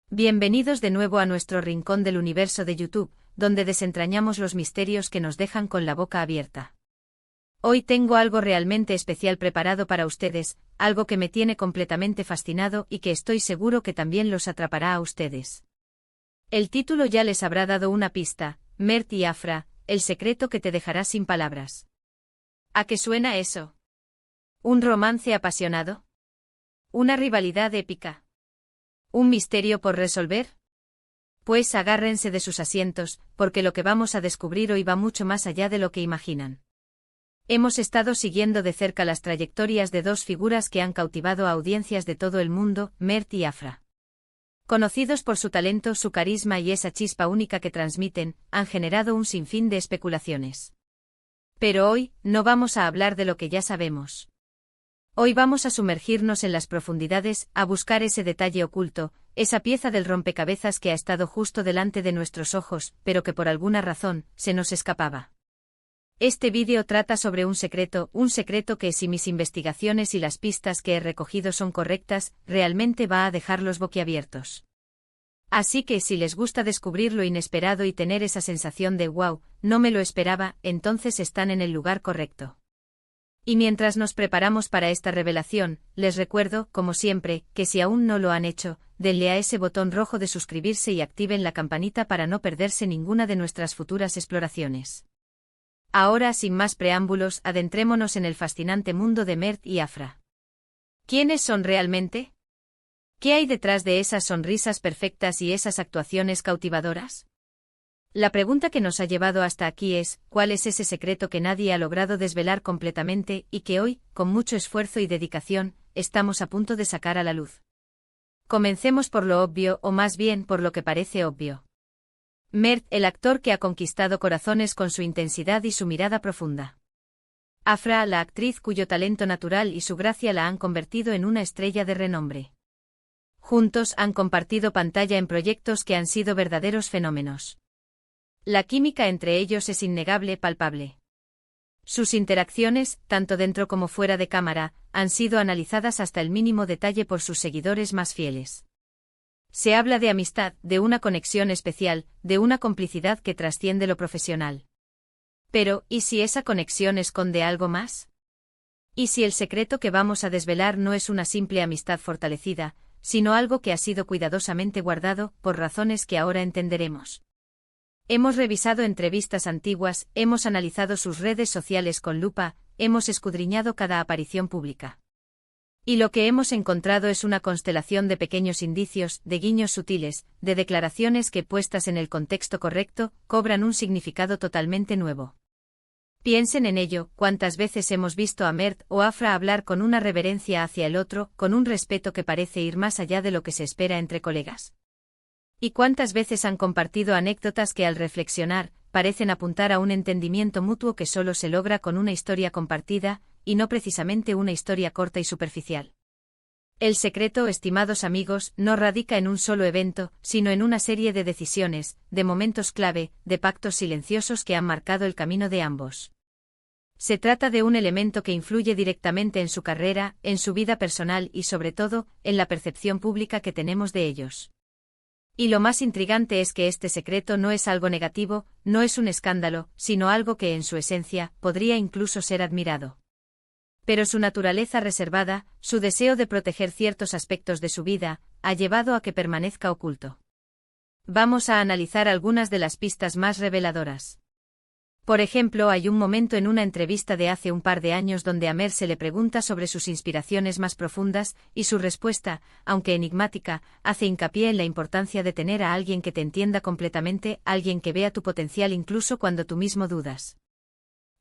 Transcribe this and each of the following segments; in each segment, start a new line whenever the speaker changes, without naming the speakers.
Bienvenidos de nuevo a nuestro rincón del universo de YouTube, donde desentrañamos los misterios que nos dejan con la boca abierta. Hoy tengo algo realmente especial preparado para ustedes, algo que me tiene completamente fascinado y que estoy seguro que también los atrapará a ustedes. El título ya les habrá dado una pista: Mert y Afra, el secreto que te dejará sin palabras. ¿A qué suena eso? ¿Un romance apasionado? ¿Una rivalidad épica? ¿Un misterio por resolver? Pues agárrense de sus asientos, porque lo que vamos a descubrir hoy va mucho más allá de lo que imaginan. Hemos estado siguiendo de cerca las trayectorias de dos figuras que han cautivado a audiencias de todo el mundo, Mert y Afra. Conocidos por su talento, su carisma y esa chispa única que transmiten, han generado un sinfín de especulaciones. Pero hoy, no vamos a hablar de lo que ya sabemos. Hoy vamos a sumergirnos en las profundidades, a buscar ese detalle oculto, esa pieza del rompecabezas que ha estado justo delante de nuestros ojos, pero que por alguna razón, se nos escapaba. Este vídeo trata sobre un secreto que, si mis investigaciones y las pistas que he recogido son correctas, realmente va a dejarlos boquiabiertos. Así que si les gusta descubrir lo inesperado y tener esa sensación de wow, no me lo esperaba, entonces están en el lugar correcto. Y mientras nos preparamos para esta revelación, les recuerdo, como siempre, que si aún no lo han hecho, denle a ese botón rojo de suscribirse y activen la campanita para no perderse ninguna de nuestras futuras exploraciones. Ahora, sin más preámbulos, adentrémonos en el fascinante mundo de Mert y Afra. ¿Quiénes son realmente? ¿Qué hay detrás de esas sonrisas perfectas y esas actuaciones cautivadoras? La pregunta que nos ha llevado hasta aquí es, ¿cuál es ese secreto que nadie ha logrado desvelar completamente y que hoy, con mucho esfuerzo y dedicación, estamos a punto de sacar a la luz? Comencemos por lo obvio, o más bien por lo que parece obvio. Mert, el actor que ha conquistado corazones con su intensidad y su mirada profunda. Afra, la actriz cuyo talento natural y su gracia la han convertido en una estrella de renombre. Juntos han compartido pantalla en proyectos que han sido verdaderos fenómenos. La química entre ellos es innegable, palpable. Sus interacciones, tanto dentro como fuera de cámara, han sido analizadas hasta el mínimo detalle por sus seguidores más fieles. Se habla de amistad, de una conexión especial, de una complicidad que trasciende lo profesional. Pero, ¿y si esa conexión esconde algo más? ¿Y si el secreto que vamos a desvelar no es una simple amistad fortalecida, sino algo que ha sido cuidadosamente guardado, por razones que ahora entenderemos? Hemos revisado entrevistas antiguas, hemos analizado sus redes sociales con lupa, hemos escudriñado cada aparición pública. Y lo que hemos encontrado es una constelación de pequeños indicios, de guiños sutiles, de declaraciones que, puestas en el contexto correcto, cobran un significado totalmente nuevo. Piensen en ello: ¿cuántas veces hemos visto a Mert o Afra hablar con una reverencia hacia el otro, con un respeto que parece ir más allá de lo que se espera entre colegas? ¿Y cuántas veces han compartido anécdotas que, al reflexionar, parecen apuntar a un entendimiento mutuo que solo se logra con una historia compartida, y no precisamente una historia corta y superficial? El secreto, estimados amigos, no radica en un solo evento, sino en una serie de decisiones, de momentos clave, de pactos silenciosos que han marcado el camino de ambos. Se trata de un elemento que influye directamente en su carrera, en su vida personal y, sobre todo, en la percepción pública que tenemos de ellos. Y lo más intrigante es que este secreto no es algo negativo, no es un escándalo, sino algo que en su esencia podría incluso ser admirado. Pero su naturaleza reservada, su deseo de proteger ciertos aspectos de su vida, ha llevado a que permanezca oculto. Vamos a analizar algunas de las pistas más reveladoras. Por ejemplo, hay un momento en una entrevista de hace un par de años donde a Mert se le pregunta sobre sus inspiraciones más profundas, y su respuesta, aunque enigmática, hace hincapié en la importancia de tener a alguien que te entienda completamente, alguien que vea tu potencial incluso cuando tú mismo dudas.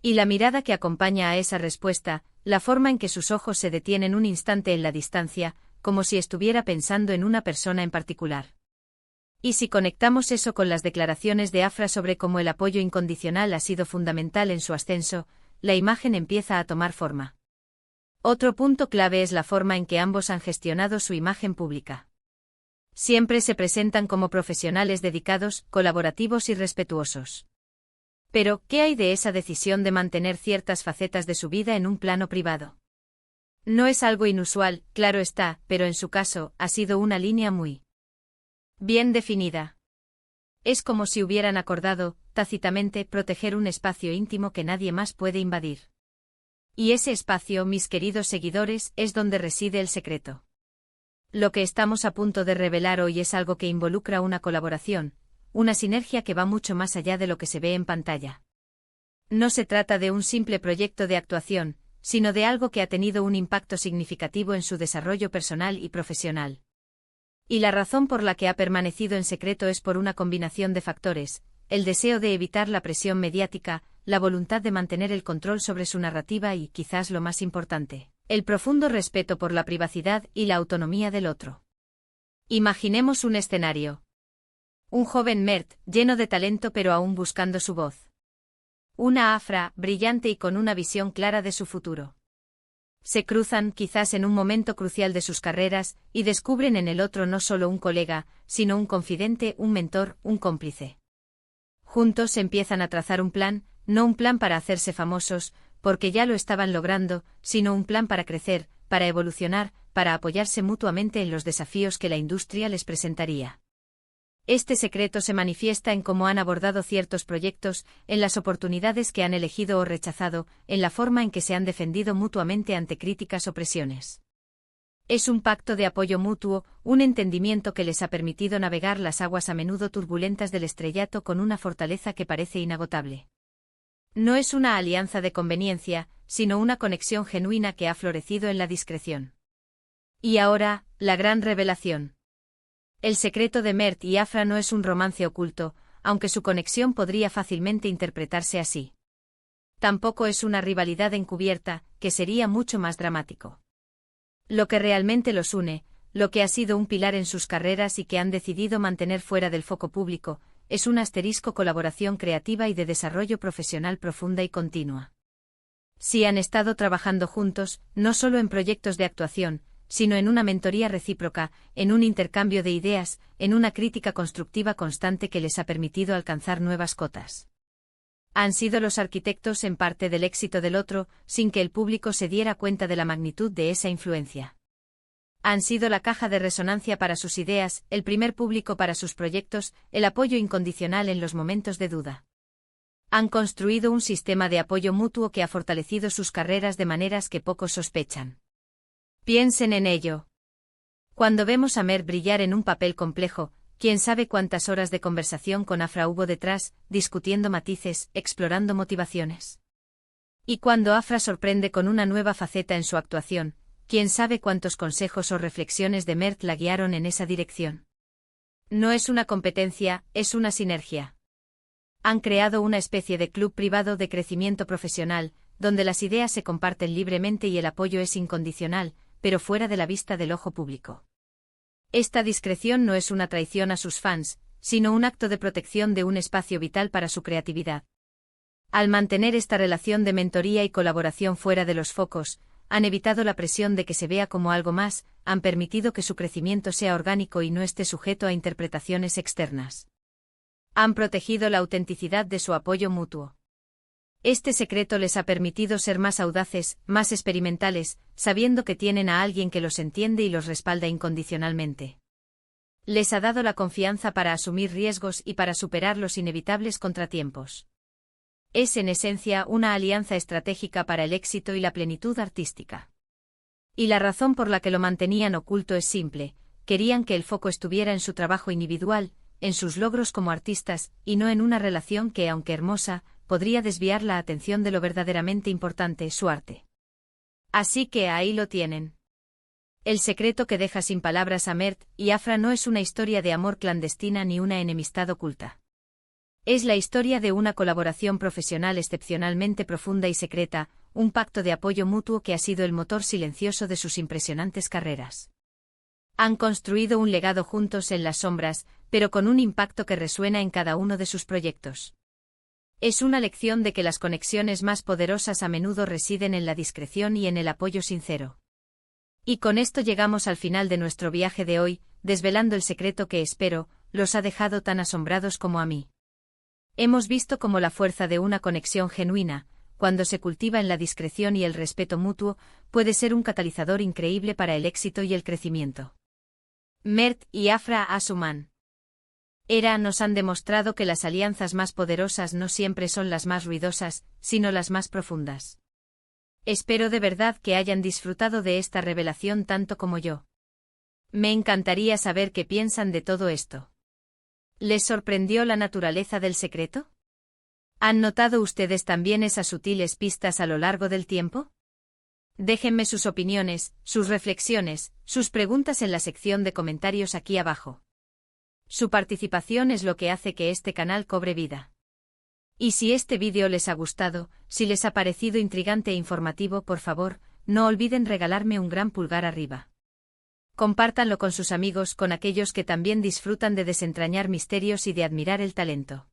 Y la mirada que acompaña a esa respuesta, la forma en que sus ojos se detienen un instante en la distancia, como si estuviera pensando en una persona en particular. Y si conectamos eso con las declaraciones de Afra sobre cómo el apoyo incondicional ha sido fundamental en su ascenso, la imagen empieza a tomar forma. Otro punto clave es la forma en que ambos han gestionado su imagen pública. Siempre se presentan como profesionales dedicados, colaborativos y respetuosos. Pero, ¿qué hay de esa decisión de mantener ciertas facetas de su vida en un plano privado? No es algo inusual, claro está, pero en su caso, ha sido una línea muy bien definida. Es como si hubieran acordado, tácitamente, proteger un espacio íntimo que nadie más puede invadir. Y ese espacio, mis queridos seguidores, es donde reside el secreto. Lo que estamos a punto de revelar hoy es algo que involucra una colaboración, una sinergia que va mucho más allá de lo que se ve en pantalla. No se trata de un simple proyecto de actuación, sino de algo que ha tenido un impacto significativo en su desarrollo personal y profesional. Y la razón por la que ha permanecido en secreto es por una combinación de factores: el deseo de evitar la presión mediática, la voluntad de mantener el control sobre su narrativa y, quizás lo más importante, el profundo respeto por la privacidad y la autonomía del otro. Imaginemos un escenario. Un joven Mert, lleno de talento pero aún buscando su voz. Una Afra, brillante y con una visión clara de su futuro. Se cruzan, quizás en un momento crucial de sus carreras, y descubren en el otro no solo un colega, sino un confidente, un mentor, un cómplice. Juntos empiezan a trazar un plan, no un plan para hacerse famosos, porque ya lo estaban logrando, sino un plan para crecer, para evolucionar, para apoyarse mutuamente en los desafíos que la industria les presentaría. Este secreto se manifiesta en cómo han abordado ciertos proyectos, en las oportunidades que han elegido o rechazado, en la forma en que se han defendido mutuamente ante críticas o presiones. Es un pacto de apoyo mutuo, un entendimiento que les ha permitido navegar las aguas a menudo turbulentas del estrellato con una fortaleza que parece inagotable. No es una alianza de conveniencia, sino una conexión genuina que ha florecido en la discreción. Y ahora, la gran revelación. El secreto de Mert y Afra no es un romance oculto, aunque su conexión podría fácilmente interpretarse así. Tampoco es una rivalidad encubierta, que sería mucho más dramático. Lo que realmente los une, lo que ha sido un pilar en sus carreras y que han decidido mantener fuera del foco público, es una colaboración creativa y de desarrollo profesional profunda y continua. Sí han estado trabajando juntos, no solo en proyectos de actuación, sino en una mentoría recíproca, en un intercambio de ideas, en una crítica constructiva constante que les ha permitido alcanzar nuevas cotas. Han sido los arquitectos en parte del éxito del otro, sin que el público se diera cuenta de la magnitud de esa influencia. Han sido la caja de resonancia para sus ideas, el primer público para sus proyectos, el apoyo incondicional en los momentos de duda. Han construido un sistema de apoyo mutuo que ha fortalecido sus carreras de maneras que pocos sospechan. Piensen en ello. Cuando vemos a Mert brillar en un papel complejo, quién sabe cuántas horas de conversación con Afra hubo detrás, discutiendo matices, explorando motivaciones. Y cuando Afra sorprende con una nueva faceta en su actuación, quién sabe cuántos consejos o reflexiones de Mert la guiaron en esa dirección. No es una competencia, es una sinergia. Han creado una especie de club privado de crecimiento profesional, donde las ideas se comparten libremente y el apoyo es incondicional, pero fuera de la vista del ojo público. Esta discreción no es una traición a sus fans, sino un acto de protección de un espacio vital para su creatividad. Al mantener esta relación de mentoría y colaboración fuera de los focos, han evitado la presión de que se vea como algo más, han permitido que su crecimiento sea orgánico y no esté sujeto a interpretaciones externas. Han protegido la autenticidad de su apoyo mutuo. Este secreto les ha permitido ser más audaces, más experimentales, sabiendo que tienen a alguien que los entiende y los respalda incondicionalmente. Les ha dado la confianza para asumir riesgos y para superar los inevitables contratiempos. Es en esencia una alianza estratégica para el éxito y la plenitud artística. Y la razón por la que lo mantenían oculto es simple: querían que el foco estuviera en su trabajo individual, en sus logros como artistas, y no en una relación que, aunque hermosa, podría desviar la atención de lo verdaderamente importante, su arte. Así que ahí lo tienen. El secreto que deja sin palabras a Mert y Afra no es una historia de amor clandestina ni una enemistad oculta. Es la historia de una colaboración profesional excepcionalmente profunda y secreta, un pacto de apoyo mutuo que ha sido el motor silencioso de sus impresionantes carreras. Han construido un legado juntos en las sombras, pero con un impacto que resuena en cada uno de sus proyectos. Es una lección de que las conexiones más poderosas a menudo residen en la discreción y en el apoyo sincero. Y con esto llegamos al final de nuestro viaje de hoy, desvelando el secreto que espero, los ha dejado tan asombrados como a mí. Hemos visto cómo la fuerza de una conexión genuina, cuando se cultiva en la discreción y el respeto mutuo, puede ser un catalizador increíble para el éxito y el crecimiento. Mert y Afra Asuman. Nos han demostrado que las alianzas más poderosas no siempre son las más ruidosas, sino las más profundas. Espero de verdad que hayan disfrutado de esta revelación tanto como yo. Me encantaría saber qué piensan de todo esto. ¿Les sorprendió la naturaleza del secreto? ¿Han notado ustedes también esas sutiles pistas a lo largo del tiempo? Déjenme sus opiniones, sus reflexiones, sus preguntas en la sección de comentarios aquí abajo. Su participación es lo que hace que este canal cobre vida. Y si este vídeo les ha gustado, si les ha parecido intrigante e informativo, por favor, no olviden regalarme un gran pulgar arriba. Compártanlo con sus amigos, con aquellos que también disfrutan de desentrañar misterios y de admirar el talento.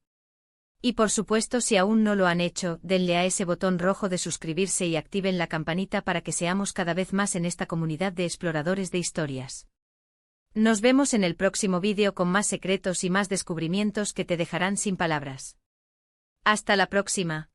Y por supuesto, si aún no lo han hecho, denle a ese botón rojo de suscribirse y activen la campanita para que seamos cada vez más en esta comunidad de exploradores de historias. Nos vemos en el próximo vídeo con más secretos y más descubrimientos que te dejarán sin palabras. Hasta la próxima.